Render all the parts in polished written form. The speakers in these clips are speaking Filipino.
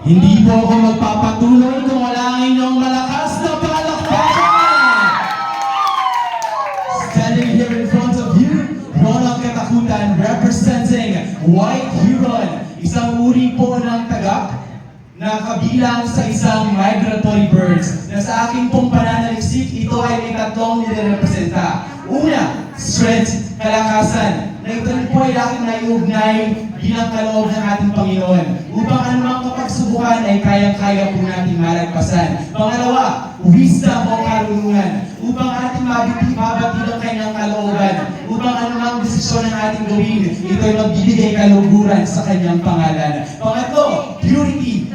Hindi po ako magpapatuloy kung wala ang inyong malakas na palakpakan! Standing here in front of you, Ronald Katakutan representing White Huron, isang uri po ng tagak na kabilang sa isang migratory birds na sa aking pong pananaliksik, ito ay may tatlong nire-representa. Una, strength, kalakasan, na ito rin po ay aking naiugnay bilang kaloob ng ating Panginoon upang anumang kapagsubukan ay kayang-kaya po natin malagpasan. Pangalawa, wisdom o karunungan upang ating mabatid ang kanyang kalooban upang anumang desisyon ng ating gawin, ito ay magbibigay kaluguran sa kanyang pangalan. Pangatlo, purity.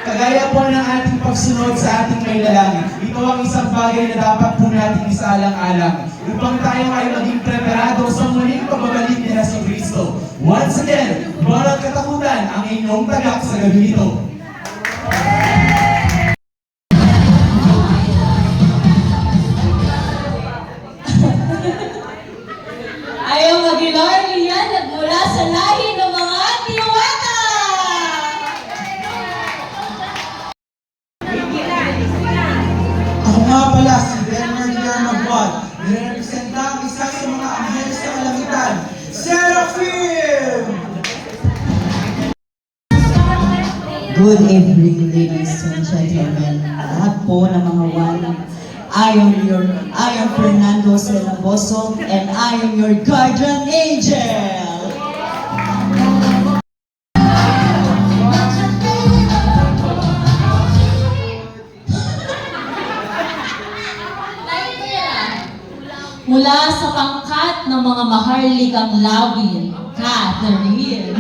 Kagaya po ng ating pagsunod sa ating may lalangin, ito ang isang bagay na dapat po natin isaalang-alang upang tayo ay maging preparado sa muling pagbabalik ni Jesucristo. Once again, Ronald Katakutan, ang inyong tagak sa gabi ito. Ayaw mag-ilar niyan at mula sa lahi ng mga diwata! Ako nga pala si Bernard Yarmagwad, nirepresenta ang isa sa mga anghel sa kalangitan, Seraphim! Good evening, ladies and gentlemen. Lahat po ng mga wali. I am Fernando Celaboso, and I am your guardian angel. Mula sa pangkat ng mga maharlikang lawin, Catherine.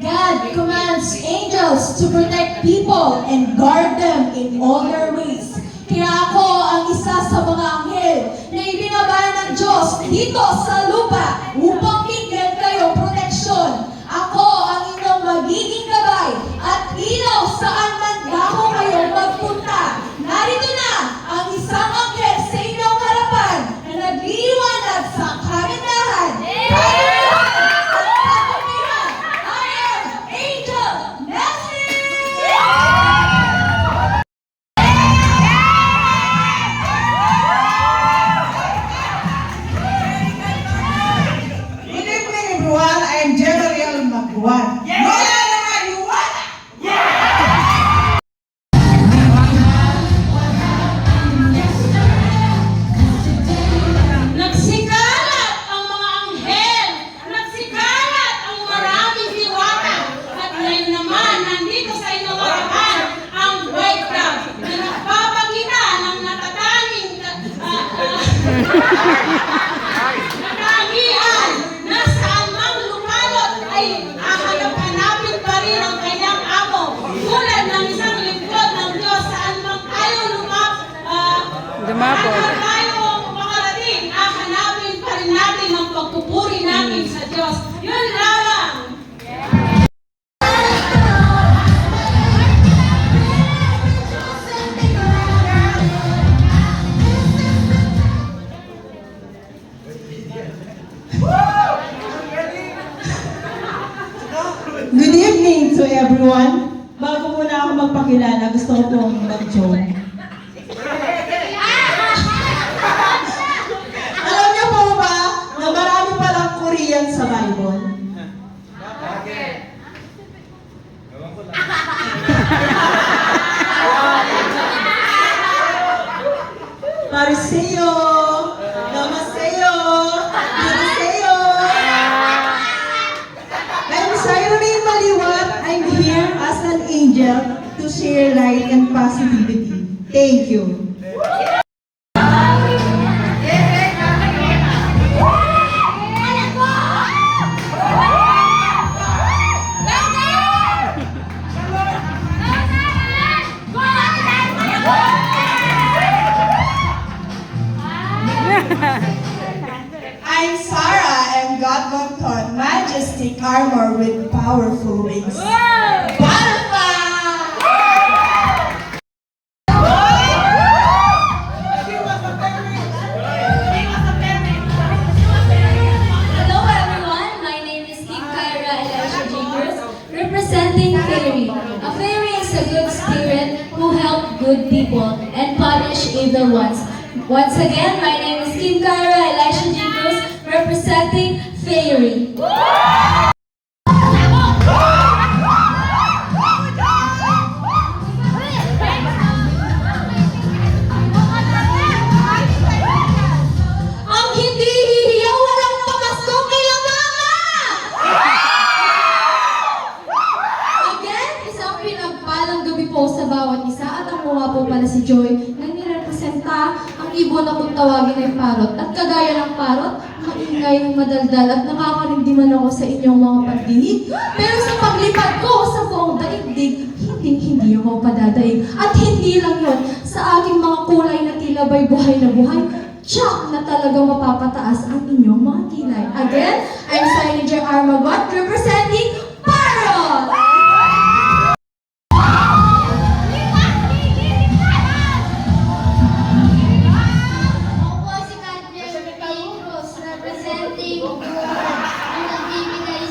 God commands angels to protect people and guard them in all their ways. Kaya ako ang isa sa mga anghel na ibinaba ng Diyos dito sa lupa upang bigyan kayo proteksyon. Ako ang inyong magiging gabay at ilaw saan man dako kayo magpunta. Narito na ang isang anghel sa inyong harapan na nagliliwanag sa kagandahan. Good evening everyone, I am General Magwan. Wala naman iwala! Nagsikalat ang mga anghel, nagsikalat ang maraming diwata, at ngayon naman nandito sa inyong harapan ang white dove na nagpapakita ng natatanging katangian na saan mang lumalot ay hahanap-hanapin pa rin ang kanyang amo, tulad ng isang lingkod ng Diyos saan mang tayo makarating, hahanapin pa rin natin ang pagpupuri natin sa Diyos. Yun lamang! Good evening to everyone. Bago muna ako magpakilala, gusto ko pong mag-joke. Alam niyo po ba na marami palang Korean sa Bible? Pariseo! Namaseyo! Namaseyo! I'm Cyrene Maliwat. I'm here as an angel to share light and positivity. Thank you. I'm Sarah. I'm God Gonton, majestic armor with powerful wings. Butterfly! good people and punish evil ones. Once again, my name is Kim Kyra Elisha G. Cruz, representing Fairy. Ang hindi hihiyaw, walang pakasto kila mama! Again, isang pinagpalang gabi po sa bawat isa at ako nga po pala si Joy na nirepresenta ang ibon na kung tawagin ay parot. At kagaya ng parot, maingay, madaldal at nakakarindiman ako sa inyong mga pagdinig. Pero sa paglipad ko sa buong daigdig, hindi ako padadaig. At hindi lang yun, sa aking mga kulay na tila ba'y buhay na buhay, tiyak na talagang mapapataas ang inyong mga kilay. Again, I'm Signature Armagot, representing Parrot! Ako po si Catherine Cruz, representing Buwan. Ang nagbibigay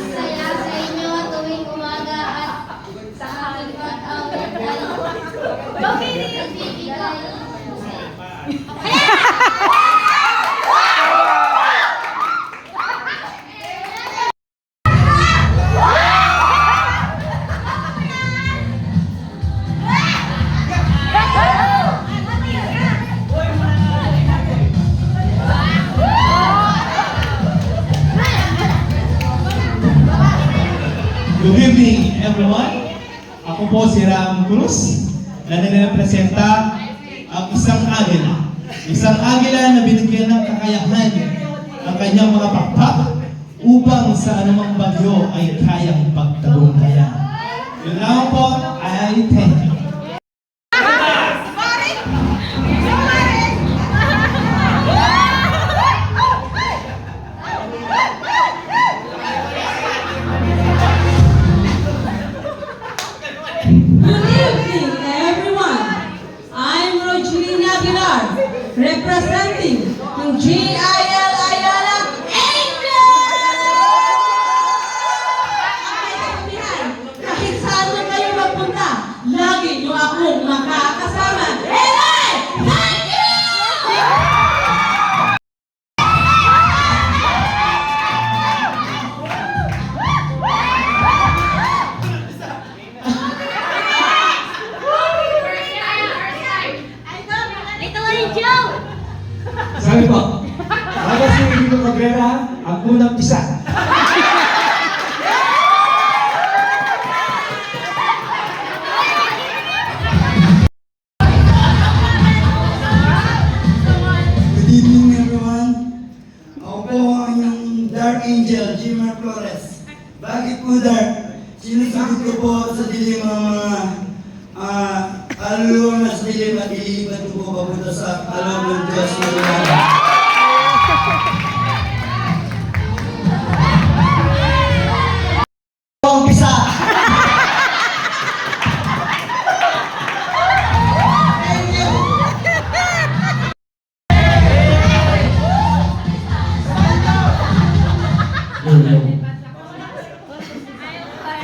saya sa inyo tuwing umaga at sa aking pag-awit ay nagbibigay Good evening, everyone. Ako po si Ram Cruz na nire-representa ang isang agila. Isang agila na binigyan ng kakayahan ang kanyang mga pakpak upang sa anumang bagyo ay kayang pagtagumpayan. Yun lang po, I thank you. Good evening, everyone. I'm Rogelina Aguilar, representing yung GIL Ayala Angels! Ang may kasabihan, kahit saan na kayo magpunta, lagi niyo akong makakasama. Hey! Thank you! Sabi po, bago si Lito Cabrera, ang unang isa. Good evening, everyone. Ako po ang inyong Dark Angel, Jimmer Flores. Bakit po dark? Sinusagot ko po sa dilim ang mga kaluluwa na sa dilim at ililipat ko po papunta sa kaloob ng Diyos na ilalim. Umpisa!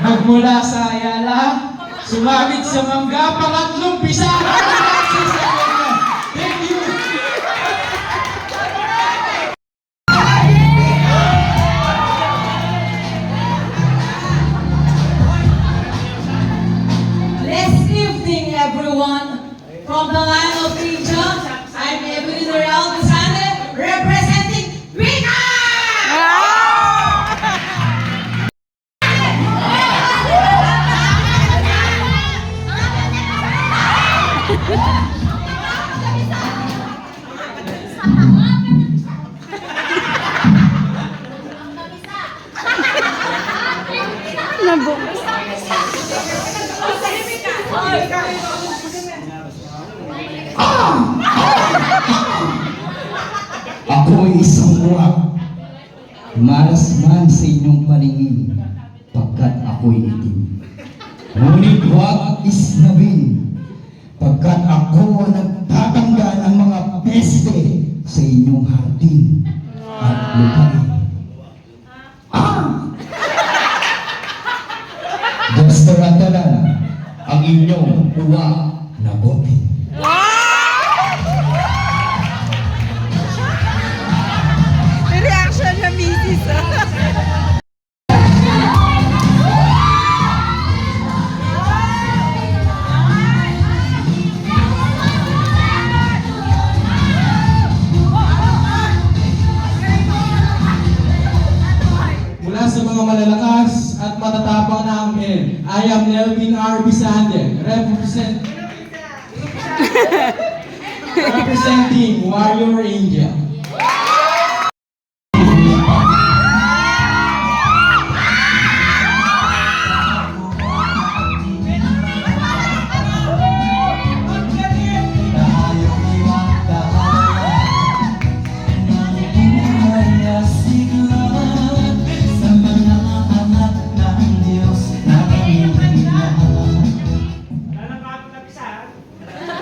Nagmula sa Ayala, sumabit sa Mangga, pangatlong pisa. Thank you. Blessed evening, everyone. From the line of region, I'm Evelyn Real Busane, representing Rina! Ako ay isang buwak, malas man sa inyong paningin, pagkat ako'y itim. Ngunit huwag isnabing, pagkat ako nagtatanggal ang mga peste sa inyong hardin at lupain. Desperatalan ang inyong uwak na bote. Reaction niya, Mrs. Mula sa mga malalakas at matatapang na anghel, I am Nelvin R. Bisande, representing Warrior Angel.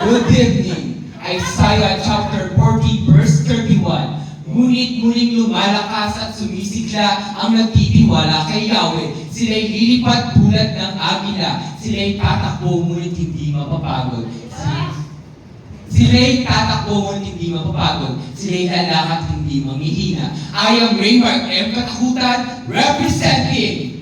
Good evening. Isaiah chapter 40 verse 31. Ngunit muling lumalakas at sumisigla ang nagtitiwala kay Yahweh. Sila'y lilipad tulad ng agila. Sila'y tatakbo ngunit hindi mapapagod. Sila'y tatakbo ngunit hindi mapapagod. Sila'y lalakad hindi mamihina. I am Raymart M. Katakutan, representing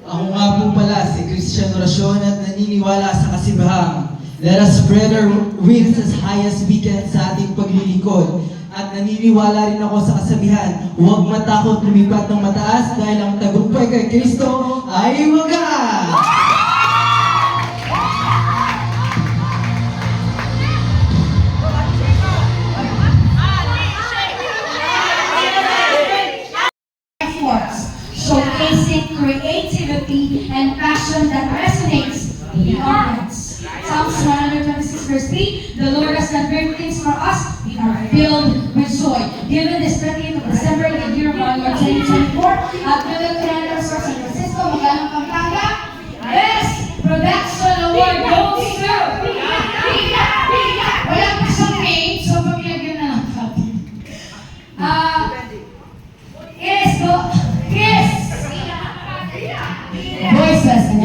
Ako nga po pala si Christian Oracion at naniniwala sa kasibahang. Let us spread our wings as high as we can sa ating paglilingkod. At naniniwala rin ako sa kasabihan, huwag matakot lumipat ng mataas dahil ang tagumpay kay Kristo ay wagas! efforts, showcasing creativity and passion that resonates with the audience. Psalms 126 verse 3, the Lord has done great things for us, we are filled with joy. Given this 30th of December in the year of our Lord 2024, at Middle Canada Resort San Francisco, Magalang, Pampanga, Best Production Award goes to wala pa siyang name, so pamilagyan na lang natin. Voices and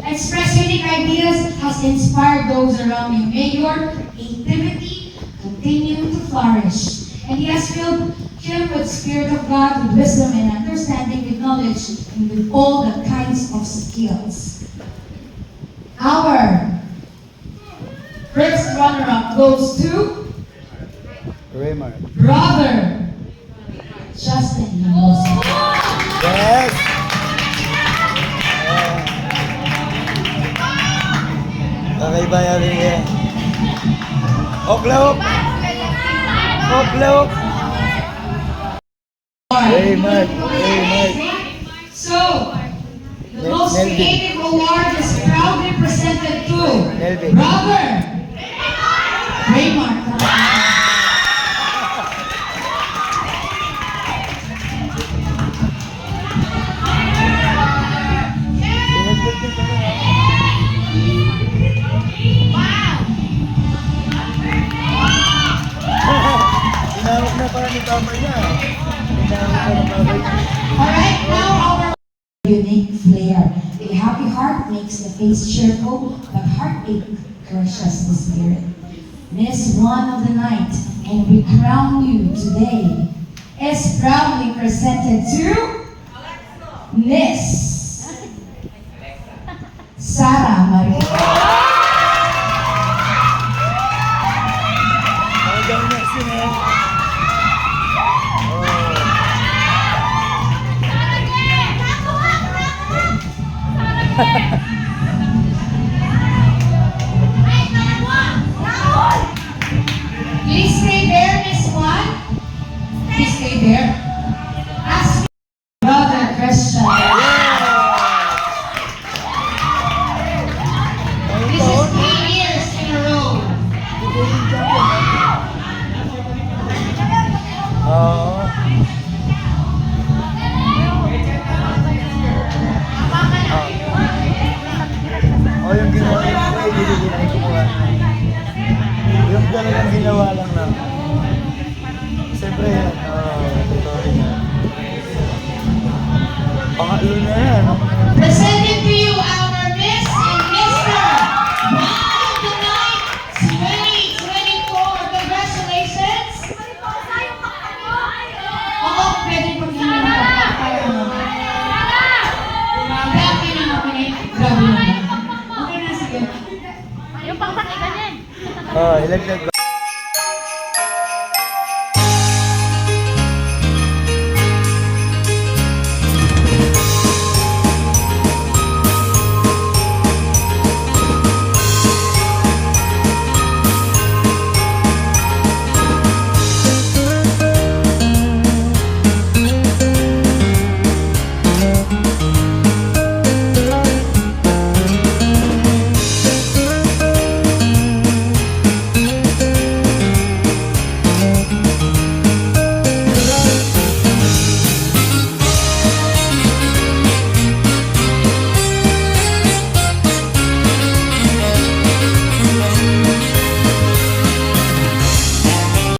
express unique ideas has inspired those around you. May your creativity continue to flourish. And He has filled him with Spirit of God, with wisdom and understanding, with knowledge, and with all the kinds of skills. Our first runner-up goes to Raymart. Brother Justin Hinojosa. Yes! Okay ba yan rin eh? Oklahok! Oklahok! Raymart! Raymart! So, the most Nelvin. creative award is proudly presented to Nelvin. Brother Raymart. Tinawag na para ni Papa niya. Tinawag na ng Papa niya. Alright, now our unique flair. A happy heart makes the face cheerful, but heartache crushes the spirit. Miss One of the Night, and we crown you today, is proudly presented to Miss Sarah Maria. Please stay there, Miss One. Please stay there. Ask Brother Christian. This is 3 years in a row. O yung ginawa ko, hindi kumuha. Yung talagang ginawa lang na. Siyempre, totoo rin yan. Pangatlo na yan. Presenting to you our Miss and Mr. One of the Night 2024. Congratulations! Oo, pwede pag para ano. Grabe na okay. Grabe na. Okay na, sige. Yung pang ganyan. Ilagdag